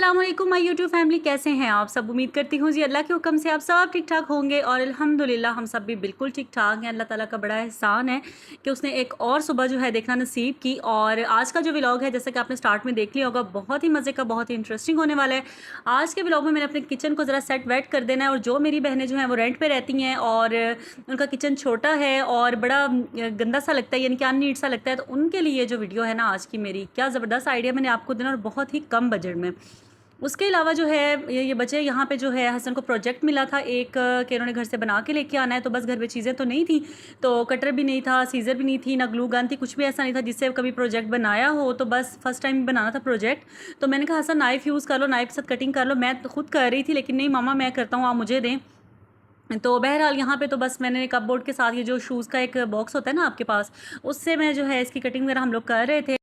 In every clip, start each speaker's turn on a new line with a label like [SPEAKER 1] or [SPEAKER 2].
[SPEAKER 1] अस्सलाम वालेकुम my YouTube family, कैसे हैं आप सब। उम्मीद करती हूँ जी अल्लाह के हुक्म से आप सब ठीक ठाक होंगे और अल्हम्दुलिल्लाह हम सब भी बिल्कुल ठीक ठाक हैं। अल्लाह ताला का बड़ा एहसान है कि उसने एक और सुबह जो है देखना नसीब की। और आज का जो व्लॉग है, जैसे कि आपने स्टार्ट में देख लिया होगा, बहुत ही मज़े का, बहुत ही इंटरेस्टिंग होने वाला है। आज के व्लॉग में मैंने अपने किचन को ज़रा सेट वेट कर देना है। और जो मेरी बहनें जो हैं वो रेंट पर रहती हैं और उनका किचन छोटा है और बड़ा गंदा सा लगता है, यानी कि अननीट सा लगता है, तो उनके लिए जो वीडियो है ना आज की, मेरी क्या ज़बरदस्त आइडिया मैंने आपको देना और बहुत ही कम बजट में। उसके अलावा जो है ये बच्चे यहाँ पे जो है, हसन को प्रोजेक्ट मिला था एक कि उन्होंने घर से बना के लेके आना है। तो बस घर में चीज़ें तो नहीं थी, तो कटर भी नहीं था, सीज़र भी नहीं थी, ना ग्लू गन थी, कुछ भी ऐसा नहीं था जिससे कभी प्रोजेक्ट बनाया हो। तो बस फर्स्ट टाइम बनाना था प्रोजेक्ट। तो मैंने कहा हसन नाइफ़ यूज़ कर लो, नाइफ़ के साथ कटिंग कर लो। मैं तो खुद कर रही थी लेकिन नहीं मामा मैं करता हूँ, आप मुझे दें। तो बहरहाल यहाँ पे तो बस मैंने कपबोर्ड के साथ ये जो शूज़ का एक बॉक्स होता है ना आपके पास, उससे मैं जो है इसकी कटिंग वगैरह हम लोग कर रहे थे।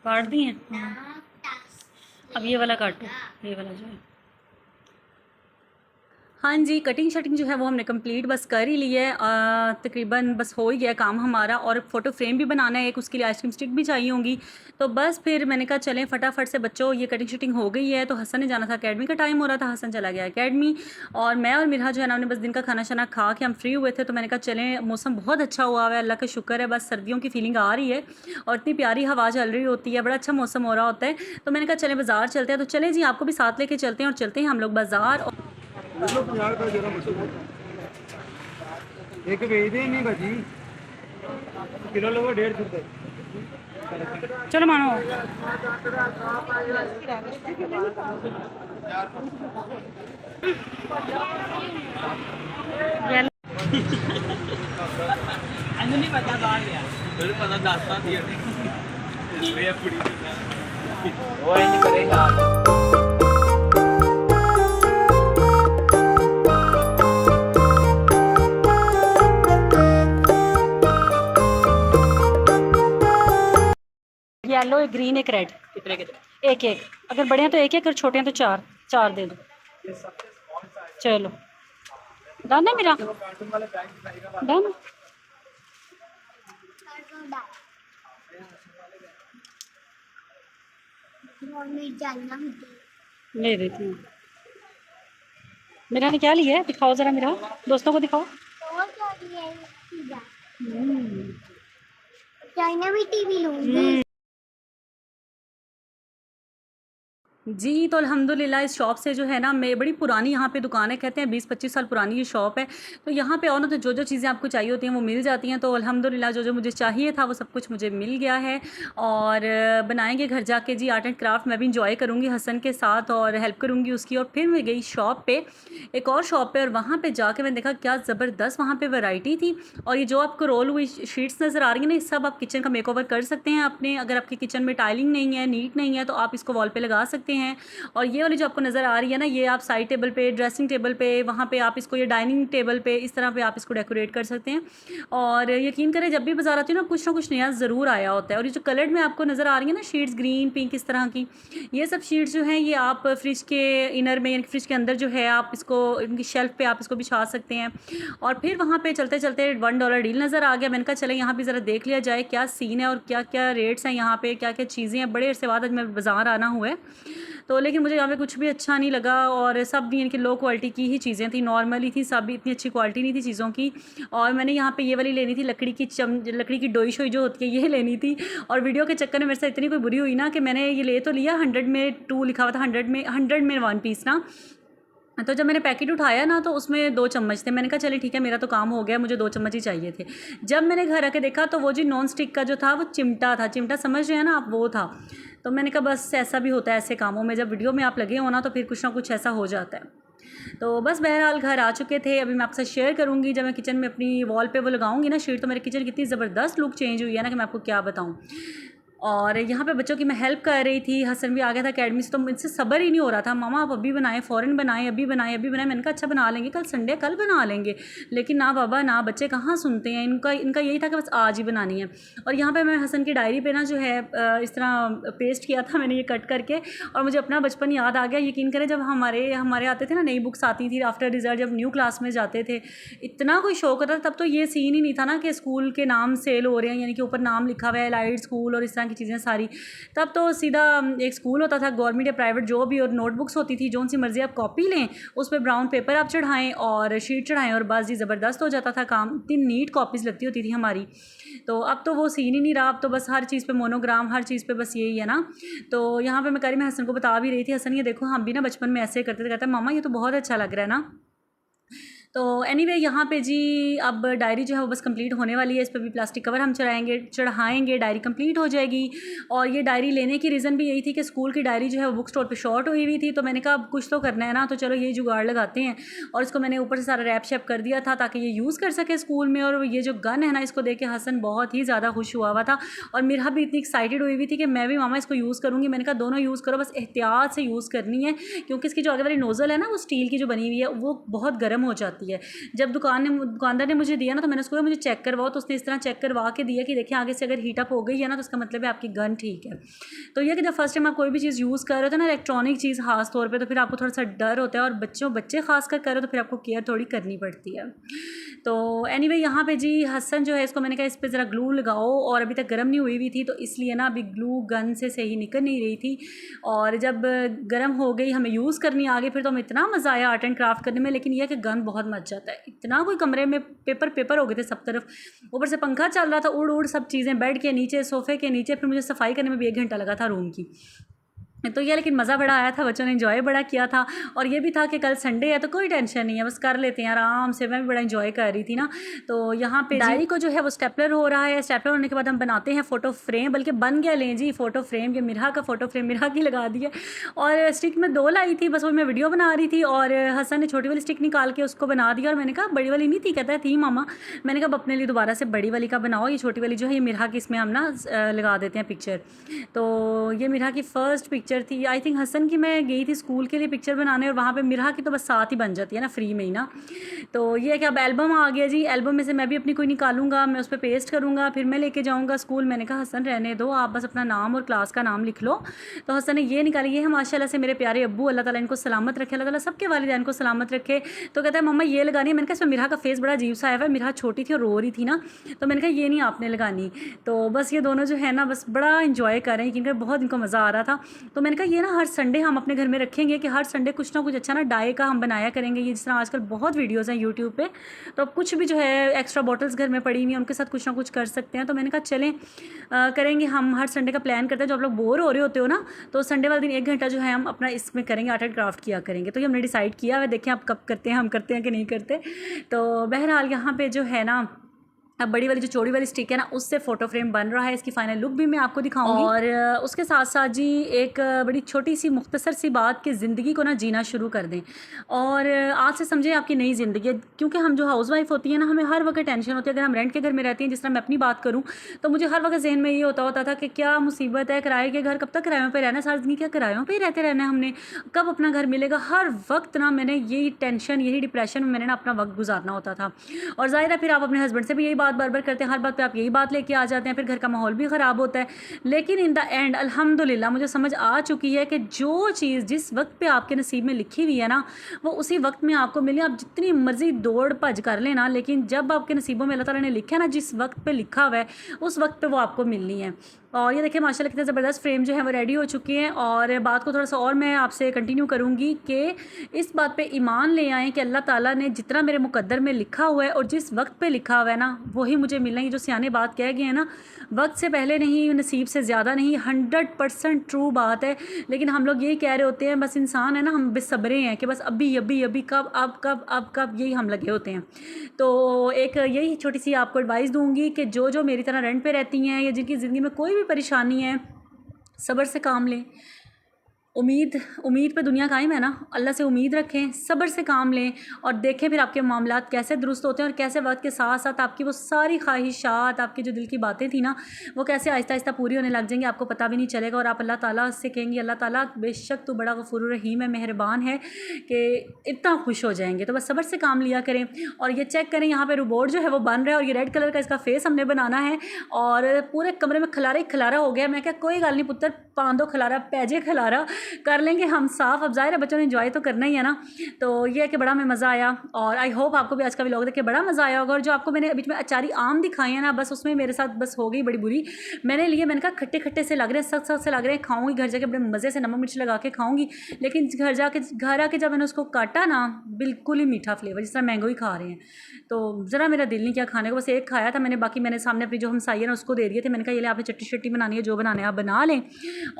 [SPEAKER 1] काट दी हैं। अब ये वाला काटो, ये वाला जो है। हाँ जी, कटिंग शटिंग जो है वो हमने कंप्लीट बस कर ही ली है। तकरीबन बस हो ही गया काम हमारा। और फ़ोटो फ्रेम भी बनाना है एक, उसके लिए आइसक्रीम स्टिक भी चाहिए होंगी। तो बस फिर मैंने कहा चलें फटाफट से, बच्चों ये कटिंग शटिंग हो गई है। तो हसन ने जाना था, अकेडमी का टाइम हो रहा था, हसन चला गया अकेडमी। और मैं और मिरहा जो है ना, हमने बस दिन का खाना शाना खा के हम फ्री हुए थे। तो मैंने कहा चलें, मौसम बहुत अच्छा हुआ है, अल्लाह का शुक्र है। बस सर्दियों की फीलिंग आ रही है और इतनी प्यारी हवा चल रही होती है, बड़ा अच्छा मौसम हो रहा होता है। तो मैंने कहा चलें बाज़ार चलते हैं। तो चलें जी, आपको भी साथ लेके चलते हैं और चलते हैं हम लोग बाज़ार।
[SPEAKER 2] एक भेज नहीं बची किलो लोगो 150 रुपये।
[SPEAKER 1] चलो मानो
[SPEAKER 2] नहीं पता बाहर गया मेरे पता दास्तान दिया भैया पूरी वो नहीं करेगा।
[SPEAKER 1] येलो, एक ग्रीन, एक रेड।
[SPEAKER 2] कितने कितने?
[SPEAKER 1] एक एक, अगर बड़े हैं तो एक एक, अगर छोटे हैं तो चार चार दे दो। चलो डन है मेरा, डन। ले देती हूँ। मेरा ने क्या लिया है, दिखाओ ज़रा, मेरा दोस्तों को दिखाओ।
[SPEAKER 3] चाइना भी टीवी लूंगी।
[SPEAKER 1] जी, तो अल्हम्दुलिल्लाह इस शॉप से जो है ना, मैं बड़ी पुरानी यहाँ पे दुकान है, कहते हैं 20-25 साल पुरानी ये शॉप है। तो यहाँ पे आओ ना, तो जो जो चीज़ें आपको चाहिए होती हैं वो मिल जाती हैं। तो अल्हम्दुलिल्लाह जो जो मुझे चाहिए था वो सब कुछ मुझे मिल गया है। और बनाएंगे घर जाके जी आर्ट एंड क्राफ्ट। मैं भी इंजॉय करूँगी हसन के साथ और हेल्प करूँगी उसकी। और फिर मैं गई शॉप पे, एक और शॉप पे, और वहाँ पे जाके मैंने देखा क्या ज़बरदस्त वहाँ पे वैरायटी थी। और ये जो आपको रोल हुई शीट्स नज़र आ रही है ना, ये सब आप किचन का मेकओवर कर सकते हैं अपने। अगर आपके किचन में टाइलिंग नहीं है, नीट नहीं है, तो आप इसको वॉल पे लगा सकते हैं। और ये वाली जो आपको नज़र आ रही है ना, ये आप साइड टेबल पे, ड्रेसिंग टेबल पे, वहाँ पे आप इसको, ये डाइनिंग टेबल पे, इस तरह पे आप इसको डेकोरेट कर सकते हैं। और यकीन करें जब भी बाज़ार आती हूँ ना, कुछ ना कुछ नया ज़रूर आया होता है। और ये जो कलर्ड में आपको नज़र आ रही है ना शीट्स, ग्रीन पिंक इस तरह की, ये सब शीट्स जो हैं ये आप फ्रिज के इनर में, यानी फ्रिज के अंदर जो है, आप इसको इनकी शेल्फ पे आप इसको बिछा सकते हैं। और फिर वहाँ पे चलते चलते $1 डील नज़र आ गया। मैंने कहा चले यहाँ भी ज़रा देख लिया जाए क्या सीन है और क्या क्या रेट्स हैं यहाँ पे, क्या क्या चीज़ें हैं। बड़े अरसे बाद आज मैं बाज़ार आना हुआ है, तो लेकिन मुझे यहाँ पे कुछ भी अच्छा नहीं लगा। और सब भी इनकी लो क्वालिटी की ही चीज़ें थी, नॉर्मली थी, सब भी इतनी अच्छी क्वालिटी नहीं थी चीज़ों की। और मैंने यहाँ पे ये वाली लेनी थी, लकड़ी की डोई शोई जो होती है, ये लेनी थी। और वीडियो के चक्कर में मेरे से इतनी कोई बुरी हुई ना कि मैंने ये ले तो लिया, 100 में 2 लिखा हुआ था, 100 में 1 पीस ना। तो जब मैंने पैकेट उठाया ना, तो उसमें 2 चम्मच थे। मैंने कहा चलिए ठीक है, मेरा तो काम हो गया, मुझे 2 चम्मच ही चाहिए थे। जब मैंने घर आके देखा तो वो जी नॉन स्टिक का जो था वो चिमटा था, चिमटा समझ रहे हैं ना आप, वो था। तो मैंने कहा बस ऐसा भी होता है ऐसे कामों में, जब वीडियो में आप लगे हो ना तो फिर कुछ ना कुछ ऐसा हो जाता है। तो बस बहरहाल घर आ चुके थे। अभी मैं आपसे शेयर करूँगी जब मैं किचन में अपनी वॉल पे वो लगाऊंगी ना शीट, तो मेरे किचन की कितनी ज़बरदस्त लुक चेंज हुई है ना कि मैं आपको क्या बताऊँ। और यहाँ पे बच्चों की मैं हेल्प कर रही थी। हसन भी आ गया था अकेडमी से, तो मुझसे सब्र ही नहीं हो रहा था, मामा आप अभी बनाएं, फ़ौरन बनाएं, अभी बनाएं, अभी बनाएं। मैंने कहा अच्छा बना लेंगे, कल संडे कल बना लेंगे। लेकिन ना बाबा ना, बच्चे कहाँ सुनते हैं, इनका यही था कि बस आज ही बनानी है। और यहाँ पर मैं हसन की डायरी पर ना जो है इस तरह पेस्ट किया था मैंने ये कट करके, और मुझे अपना बचपन याद आ गया। यकीन करें जब हमारे आते थे ना, नई बुक्स आती थी आफ्टर रिजल्ट, जब न्यू क्लास में जाते थे, इतना कोई शौक होता था। तब तो ये सीन ही नहीं था ना कि स्कूल के नाम सेल हो रहे हैं, यानी कि ऊपर नाम लिखा हुआ है लाइट स्कूल और इस तरह की चीज़ें सारी। तब तो सीधा एक स्कूल होता था, गवर्नमेंट या प्राइवेट जो भी, और नोटबुक्स होती थी, जो सी मर्जी आप कॉपी लें, उस पर ब्राउन पेपर आप चढ़ाएं और शीट चढ़ाएं और बस जी ज़बरदस्त हो जाता था काम। इतनी नीट कॉपीज़ लगती होती थी हमारी। तो अब तो वो सीन ही नहीं रहा, अब तो बस हर चीज़ पे मोनोग्राम, हर चीज़ पे बस यही है ना। तो यहाँ पे मैं हसन को बता भी रही थी, हसन ये देखो हम भी ना बचपन में ऐसे करते थे। कहता है मामा ये तो बहुत अच्छा लग रहा है ना। तो एनीवे यहाँ पे जी अब डायरी जो है वो बस कंप्लीट होने वाली है। इस पर भी प्लास्टिक कवर हम चढ़ाएंगे, डायरी कंप्लीट हो जाएगी। और ये डायरी लेने की रीज़न भी यही थी कि स्कूल की डायरी जो है वो बुक स्टोर पे शॉर्ट हुई हुई थी। तो मैंने कहा अब कुछ तो करना है ना, तो चलो ये जुगाड़ लगाते हैं। और इसको मैंने ऊपर से सारा रैप शैप कर दिया था ताकि ये यूज़ कर सके स्कूल में। और ये जो गन है ना, इसको देख के हसन बहुत ही ज़्यादा खुश हुआ था, और मिरहा भी इतनी एक्साइटेड हुई हुई थी कि मैं भी मामा इसको यूज़ करूँगी। मैंने कहा दोनों यूज़ करो, बस एहतियात से यूज़ करनी है, क्योंकि इसकी जो आगे वाली नोज़ल है ना वो स्टील की जो बनी हुई है, वो बहुत गर्म हो जाती है। जब दुकानदार ने मुझे दिया ना, तो मैंने उसको मुझे चेक करवाओ, तो उसने इस तरह चेक करवा के दिया कि देखिए आगे से अगर हीटअप हो गई है ना, तो इसका मतलब है आपकी गन ठीक है। तो ये कि जब फर्स्ट टाइम आप कोई भी चीज़ यूज़ कर रहे हो ना, इलेक्ट्रॉनिक चीज़ खास तौर पे, तो फिर आपको थोड़ा सा डर होता है, और बच्चे खास कर रहे हो तो फिर आपको केयर थोड़ी करनी पड़ती है। तो एनीवे यहाँ पे जी हसन जो है, इसको मैंने कहा इस पर ज़रा ग्लू लगाओ, और अभी तक गर्म नहीं हुई हुई थी, तो इसलिए ना अभी ग्लू गन से सही निकल नहीं रही थी। और जब गर्म हो गई, हमें यूज़ करनी आ गई, फिर तो हमें इतना मज़ा आया आर्ट एंड क्राफ्ट करने में। लेकिन यह कि गन बहुत मच जाता है, इतना कोई कमरे में पेपर हो गए थे सब तरफ, ऊपर से पंखा चल रहा था, उड़ सब चीज़ें बेड के नीचे, सोफ़े के नीचे। फिर मुझे सफाई करने में भी 1 घंटा लगा था रूम की। तो ये लेकिन मज़ा बड़ा आया था, बच्चों ने एंजॉय बड़ा किया था। और ये भी था कि कल संडे है तो कोई टेंशन नहीं है, बस कर लेते हैं आराम से। मैं भी बड़ा एंजॉय कर रही थी ना। तो यहाँ पे डायरी को जो है वो स्टेपलर हो रहा है। स्टेपलर होने के बाद हम बनाते हैं फ़ोटो फ्रेम, बल्कि बन गया लें जी फ़ोटो फ्रेम। ये मिरहा का फ़ोटो फ्रेम मिरहा की लगा दी है, और स्टिक में 2 लाई थी, बस वो मैं वीडियो बना रही थी, और हसन ने छोटी वाली स्टिक निकाल के उसको बना दिया। और मैंने कहा बड़ी वाली नहीं थी, कहता है थी मामा। मैंने कहा अपने लिए दोबारा से बड़ी वाली का बनाओ, ये छोटी वाली जो है ये मिरहा की, इसमें हम ना लगा देते हैं पिक्चर। तो ये मिरहा की फ़र्स्ट पिक्चर थी। आई थिंक हसन की मैं गई थी स्कूल के लिए पिक्चर बनाने, और वहाँ पे मिरहा की तो बस साथ ही बन जाती है ना, फ्री में ही ना। तो ये है कि अब एल्बम आ गया जी, एल्बम में से मैं भी अपनी कोई निकालूंगा, मैं उस पर पेस्ट करूँगा, फिर मैं लेके जाऊँगा स्कूल। मैंने कहा हसन रहने दो, आप बस अपना नाम और क्लास का नाम लिख लो। तो हसन ने ये निकाली, ये है माशाल्लाह से मेरे प्यारे अब्बू, अल्लाह ताला इनको सलामत रखे, अल्लाह ताला सबके वालिदैन को सलामत रखे। तो कहता है मम्मा ये लगानी है। मैंने कहा इसमें मिरहा का फेस बड़ा अजीब सा आया हुआ है, मिरहा छोटी थी और रो रही थी ना, तो मैंने कहा ये नहीं आपने लगानी। तो बस ये दोनों जो है ना बस बड़ा इंजॉय कर रहे हैं, क्योंकि बहुत इनको मज़ा आ रहा था। तो मैंने कहा ये ना हर संडे हम अपने घर में रखेंगे कि हर संडे कुछ ना कुछ अच्छा ना डाई का हम बनाया करेंगे। ये जिस तरह आजकल बहुत वीडियोस हैं यूट्यूब पे, तो अब कुछ भी जो है एक्स्ट्रा बॉटल्स घर में पड़ी हुई हैं, उनके साथ कुछ ना कुछ कर सकते हैं। तो मैंने कहा चलें करेंगे, हम हर संडे का प्लान करते हैं। जो आप लोग बोर हो रहे होते हो ना, तो संडे वाले दिन 1 घंटा जो है हम अपना इसमें करेंगे, आर्ट एंड क्राफ्ट किया करेंगे। तो ये हमने डिसाइड किया है, देखें आप कब करते हैं, हम करते हैं कि नहीं करते। तो बहरहाल यहाँ पे जो है ना, अब बड़ी वाली जो चौड़ी वाली स्टिक है ना, उससे फ़ोटो फ्रेम बन रहा है। इसकी फाइनल लुक भी मैं आपको दिखाऊंगी। और उसके साथ साथ जी एक बड़ी छोटी सी मुख्तसर सी बात कि ज़िंदगी को ना जीना शुरू कर दें, और आज से समझें आपकी नई ज़िंदगी है। क्योंकि हम जो हाउस वाइफ होती है ना, हमें हर वक्त टेंशन होती है। अगर हम रेंट के घर में रहती हैं, जिस तरह मैं अपनी बात करूँ, तो मुझे हर वक्त जहन में ये होता था कि क्या मुसीबत है, किराए के घर, कब तक किरायों पर रहना, सारी ज़िंदगी क्या किरायों पर ही रहते रहना है हमने, कब अपना घर मिलेगा। हर वक्त ना मैंने यही टेंशन, यही डिप्रेशन में मैंने ना अपना वक्त गुजारना होता था। और ज़ाहिर है फिर आप अपने हस्बैंड से भी यही बात बार बार करते हैं, हर बात पे आप यही बात लेके आ जाते हैं, फिर घर का माहौल भी ख़राब होता है। लेकिन इन द एंड अल्हम्दुलिल्लाह मुझे समझ आ चुकी है कि जो चीज़ जिस वक्त पे आपके नसीब में लिखी हुई है ना, वो उसी वक्त में आपको मिले। आप जितनी मर्जी दौड़ भज कर लेना, लेकिन जब आपके नसीबों में अल्लाह ताला ने लिखा है ना, जिस वक्त पे लिखा हुआ है, उस वक्त पे वो आपको मिलनी है। और ये देखिए माशाल्लाह कितने ज़बरदस्त फ्रेम जो है वो रेडी हो चुके हैं। और बात को थोड़ा सा और मैं आपसे कंटिन्यू करूँगी कि इस बात पे ईमान ले आएँ कि अल्लाह ताला ने जितना मेरे मुकद्दर में लिखा हुआ है और जिस वक्त पे लिखा हुआ है ना, वही मुझे मिलना है। ये जो सियाने बात कह गए हैं ना, वक्त से पहले नहीं, नसीब से ज़्यादा नहीं, 100% ट्रू बात है। लेकिन हम लोग यही कह रहे होते हैं, बस इंसान है ना, हम बेसब्रे हैं कि बस अभी अभी अभी कब, अब कब, यही हम लगे होते हैं। तो एक यही छोटी सी आपको एडवाइस दूँगी कि जो मेरी तरह रेंट पे रहती हैं या जिनकी ज़िंदगी में कोई भी परेशानी है, सब्र से काम लें, उम्मीद पे दुनिया कायम है ना। अल्लाह से उम्मीद रखें, सब्र से काम लें और देखें फिर आपके मामलात कैसे दुरुस्त होते हैं और कैसे वक्त के साथ साथ आपकी वो सारी ख्वाहिशात, आपकी जो दिल की बातें थी ना, वो कैसे आहिस्ता आहिस्ता पूरी होने लग जाएंगी, आपको पता भी नहीं चलेगा। और आप अल्लाह ताला से कहेंगे अल्लाह ताला बेशक तू बड़ा गफूर रहीम है, मेहरबान है, कि इतना खुश हो जाएंगे। तो बस सब्र से काम लिया करें। और ये चेक करें, यहाँ पे रोबोट जो है वो बन रहा है और ये रेड कलर का इसका फेस हमने बनाना है और पूरे कमरे में खलारा ही खलारा हो गया। मैं क्या कोई गल नहीं पुत्र, पांदो खलारा पैजे खलारा कर लेंगे हम साफ़। अब ज़ाहिर है बच्चों ने इंजॉय तो करना ही है ना। तो ये है कि बड़ा हमें मज़ा आया और आई होप आपको भी आज का व्लॉग देख के बड़ा मज़ा आया होगा। और जो आपको मैंने बीच में अचारी आम दिखाए हैं ना, बस उसमें मेरे साथ बस हो गई बड़ी बुरी। मैंने लिए, मैंने कहा खट्टे खट्टे से लग रहे हैं, सख्त सख्त से लग रहे हैं, खाऊंगी घर जाके बड़े मज़े से नमक मिर्च लगा के खाऊंगी। लेकिन घर आके जब मैंने उसको काटा ना, बिल्कुल ही मीठा फ्लेवर, जिस तरह मैंगो ही खा रहे हैं। तो ज़रा मेरा दिल नहीं किया खाने को, बस एक खाया था मैंने, बाकी मैंने सामने अपनी जो हमसाई है ना उसको दे दिए थे। मैंने कहा ये ले आपने चट्टी शट्टी बनानी है, जो बनाने आप बना लें।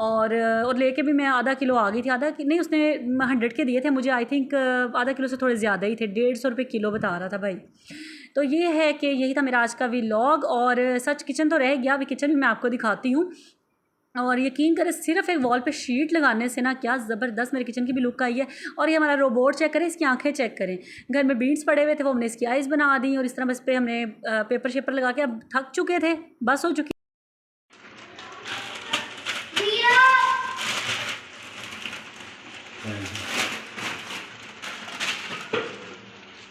[SPEAKER 1] और लेके भी मैं आधा किलो आ गई थी, नहीं उसने 100 के दिए थे मुझे, आई थिंक आधा किलो से थोड़े ज़्यादा ही थे, 150 रुपये किलो बता रहा था भाई। तो ये है कि यही था मेरा आज का व्लॉग। और सच किचन तो रह गया, अभी किचन भी मैं आपको दिखाती हूँ। और यकीन करें सिर्फ एक वॉल पे शीट लगाने से ना क्या ज़बरदस्त मेरे किचन की भी लुक आई है। और ये हमारा रोबोट चेक करें, इसकी आंखें चेक करें। घर में बीड्स पड़े हुए थे, वो हमने इसकी आइज़ बना दी और इस तरह बस पे हमने पेपर शेपर लगा के, अब थक चुके थे, बस हो चुकी।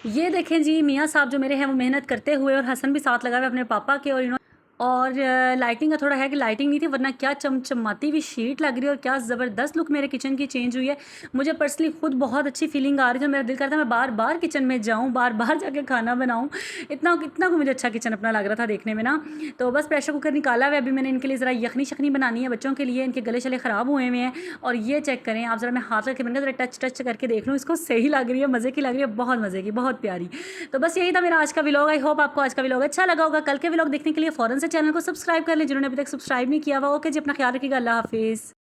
[SPEAKER 1] ये देखें जी, मियाँ साहब जो मेरे हैं वो मेहनत करते हुए, और हसन भी साथ लगा हुआ अपने पापा के। और लाइटिंग का थोड़ा है कि लाइटिंग नहीं थी, वरना क्या चमचमाती हुई शीट लग रही है और क्या ज़बरदस्त लुक मेरे किचन की चेंज हुई है। मुझे पर्सनली खुद बहुत अच्छी फीलिंग आ रही थी, मेरा दिल करता मैं बार बार किचन में जाऊँ, बार बार जाके खाना बनाऊँ। इतना को मुझे अच्छा किचन अपना लग रहा था देखने में ना। तो बस प्रेशर कुकर निकाला हुआ है, अभी मैंने इनके लिए ज़रा यखनी शखनी बनानी है बच्चों के लिए, इनके गले शले ख़राब हुए हुए हैं। और ये चेक करें आप ज़रा, मैं हाथ रख के मैंने ज़रा टच करके देख लूँ, इसको सही लग रही है, मज़े की लग रही है, बहुत मज़े की, बहुत प्यारी। तो बस यही था मेरा आज का व्लॉग। आई होप आपको आज का व्लॉग अच्छा लगा होगा। कल के व्लॉग देखने के लिए फ़ौरन से चैनल को सब्सक्राइब कर लें जिन्होंने अभी तक सब्सक्राइब नहीं किया हुआ। ओके जी, अपना ख्याल रखिएगा, अल्लाह हाफिज़।